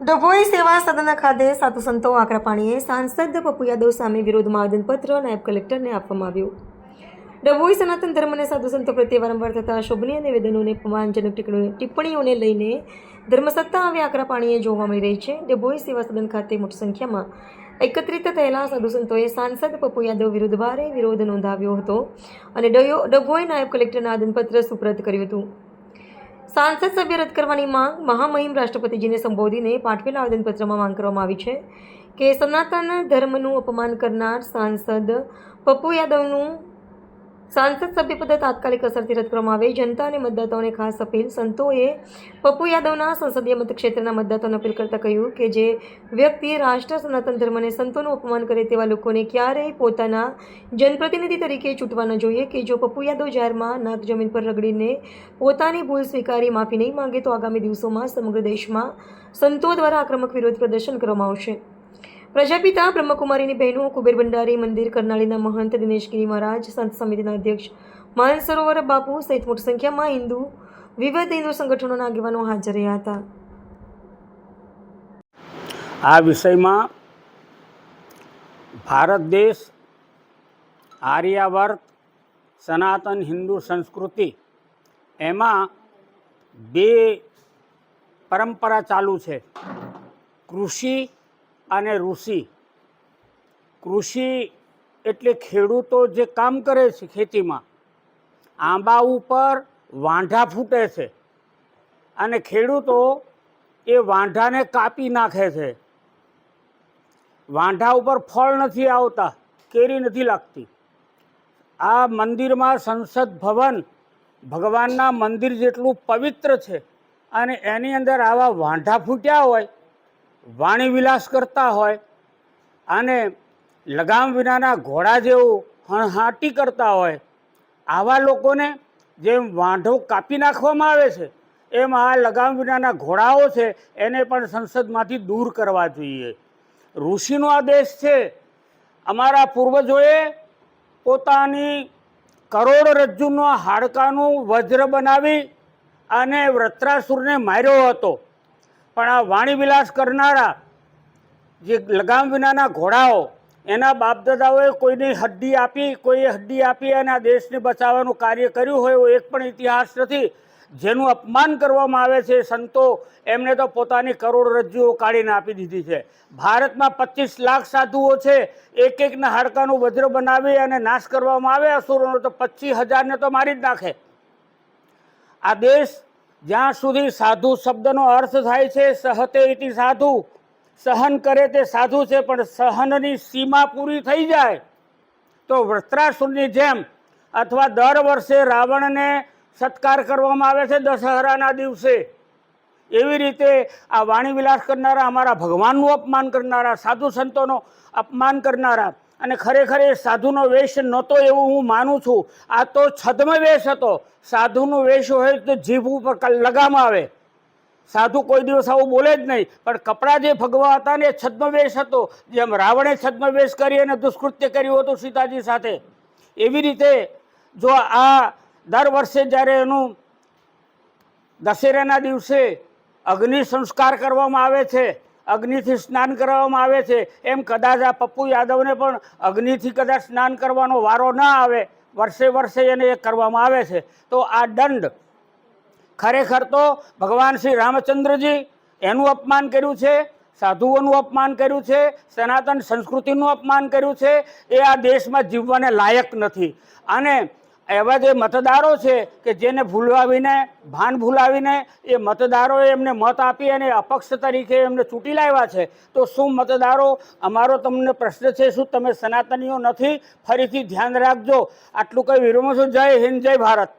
ડભોઈ સેવા સદન ખાતે સાધુ સંતો આકરા પાણીએ સાંસદ પપ્પુ યાદવ સામે વિરોધમાં આવેદનપત્ર નાયબ કલેક્ટરને આપવામાં આવ્યું. ડભોઈ સનાતન ધર્મ અને સાધુ સંતો પ્રત્યે વારંવાર થતા અશોભનીય નિવેદનોને અપમાનજનક ટિપ્પણીઓને લઈને ધર્મસત્તા હવે આકરા પાણીએ જોવા મળી રહી છે. ડભોઈ સેવા સદન ખાતે મોટી સંખ્યામાં એકત્રિત થયેલા સાધુ સંતોએ સાંસદ પપ્પુ યાદવ વિરુદ્ધ ભારે વિરોધ નોંધાવ્યો હતો અને ડભોઈ નાયબ કલેક્ટરને આવેદનપત્ર સુપ્રત કર્યું હતું. સાંસદ સભ્ય રદ કરવાની માંગ મહામહિમ રાષ્ટ્રપતિજીને સંબોધીને પાઠવેલા આવેદનપત્રમાં માંગ કરવામાં આવી છે કે સનાતન ધર્મનું અપમાન કરનાર સાંસદ પપ્પુ યાદવનું સાંસદ સભ્યપદ તાત્કાલિક અસરથી રદ કરવામાં આવે. જનતા અને મતદાતાઓને ખાસ અપીલ. સંતોએ પપ્પુ યાદવના સંસદીય મતક્ષેત્રના મતદાતાઓને અપીલ કરતાં કહ્યું કે જે વ્યક્તિ રાષ્ટ્ર, સનાતન ધર્મ અને સંતોનું અપમાન કરે તેવા લોકોને ક્યારેય પોતાના જનપ્રતિનિધિ તરીકે ચૂંટવા ન જોઈએ કે જો પપ્પુ યાદવ જાહેરમાં નાક જમીન પર રગડીને પોતાની ભૂલ સ્વીકારી માફી નહીં માંગે તો આગામી દિવસોમાં સમગ્ર દેશમાં સંતો દ્વારા આક્રમક વિરોધ પ્રદર્શન કરવામાં આવશે. પ્રજાપિતા બ્રહ્મકુમારીની બહેનો, કુબેર ભંડારી મંદિર કરનાળીના મહંત દિનેશગીરી મહારાજ, સંત સમિતિના અધ્યક્ષ માનસરોવર બાપુ સહિત મોટી સંખ્યામાં વિવિધ હિન્દુ સંગઠનોના આગેવાનો હાજર રહ્યા હતા. આ વિષયમાં ભારત દેશ, આર્યાવર્ત, સનાતન હિન્દુ સંસ્કૃતિ એમાં બે પરંપરા ચાલુ છે, કૃષિ અને ઋષિ. કૃષિ એટલે ખેડૂતો જે કામ કરે છે ખેતીમાં, આંબા ઉપર વાંઢા ફૂટે છે અને ખેડૂતો એ વાંઢાને કાપી નાખે છે. વાંઢા ઉપર ફળ નથી આવતા, કેરી નથી લાગતી. આ મંદિરમાં સંસદ ભવન ભગવાનના મંદિર જેટલું પવિત્ર છે અને એની અંદર આવા વાંઢા ફૂટ્યા હોય, વાણી વિલાસ કરતા હોય અને લગામ વિનાના ઘોડા જેવું હણહાટી કરતા હોય, આવા લોકોને જેમ વાંઢો કાપી નાખવામાં આવે છે એમ આ લગામ વિનાના ઘોડાઓ છે એને પણ સંસદમાંથી દૂર કરવા જોઈએ. ઋષિનો આ દેશ છે. અમારા પૂર્વજોએ પોતાની કરોડરજ્જુનો હાડકાનું વજ્ર બનાવી અને વૃત્રાસુરને માર્યો હતો. પણ આ વાણીવિલાસ કરનારા જે લગામ વિનાના ઘોડાઓ, એના બાપદાદાઓએ કોઈની હડ્ડી આપી, કોઈએ હડ્ડી આપી અને આ દેશને બચાવવાનું કાર્ય કર્યું હોય એવો એક પણ ઇતિહાસ નથી. જેનું અપમાન કરવામાં આવે છે સંતો, એમને તો પોતાની કરોડરજ્જુઓ કાઢીને આપી દીધી છે. ભારતમાં 25 લાખ સાધુઓ છે. એક એકના હાડકાનું વજ્ર બનાવી અને નાશ કરવામાં આવે અસુરોનો તો 25,000ને તો મારી જ નાખે. આ દેશ જ્યાં સુધી સાધુ શબ્દનો અર્થ થાય છે સહતે ઇતિ સાધુ, સહન કરે તે સાધુ છે, પણ સહનની સીમા પૂરી થઈ જાય તો વૃત્રાસુરની જેમ અથવા દર વર્ષે રાવણને સત્કાર કરવામાં આવે છે દશહરાના દિવસે, એવી રીતે આ વાણી વિલાસ કરનારા, અમારા ભગવાનનું અપમાન કરનારા, સાધુ સંતોનો અપમાન કરનારા, અને ખરેખર એ સાધુનો વેશ નહોતો એવું હું માનું છું. આ તો છદ્મ વેશ હતો. સાધુનો વેશ હોય તો જીભ ઉપર લગામ આવે. સાધુ કોઈ દિવસ આવું બોલે જ નહીં, પણ કપડાં જે ભગવા હતા ને એ છદ્મ વેશ હતો. જેમ રાવણે છદ્મ વેશ કરી અને દુષ્કૃત્ય કર્યું હતું સીતાજી સાથે, એવી રીતે જો આ દર વર્ષે જ્યારે એનું દશેરાના દિવસે અગ્નિ સંસ્કાર કરવામાં આવે છે, અગ્નિથી સ્નાન કરાવવામાં આવે છે, એમ કદાચ આ પપ્પુ યાદવને પણ અગ્નિથી કદાચ સ્નાન કરવાનો વારો ના આવે, વર્ષે વર્ષે એને એ કરવામાં આવે છે. તો આ દંડ ખરેખર તો ભગવાન શ્રી રામચંદ્રજી એનું અપમાન કર્યું છે, સાધુઓનું અપમાન કર્યું છે, સનાતન સંસ્કૃતિનું અપમાન કર્યું છે. એ આ દેશમાં જીવવાને લાયક નથી. અને એવા જે મતદારો છે કે જેને ભાન ભૂલાવીને એ મતદારોએ એમને મત આપી અને અપક્ષ તરીકે એમને ચૂંટી લાવ્યા છે. તો શું મતદારો, અમારો તમને પ્રશ્ન છે, શું તમે સનાતનીઓ નથી? ફરીથી ધ્યાન રાખજો. આટલું કંઈ વિરમો છું. જય હિન્દ, જય ભારત.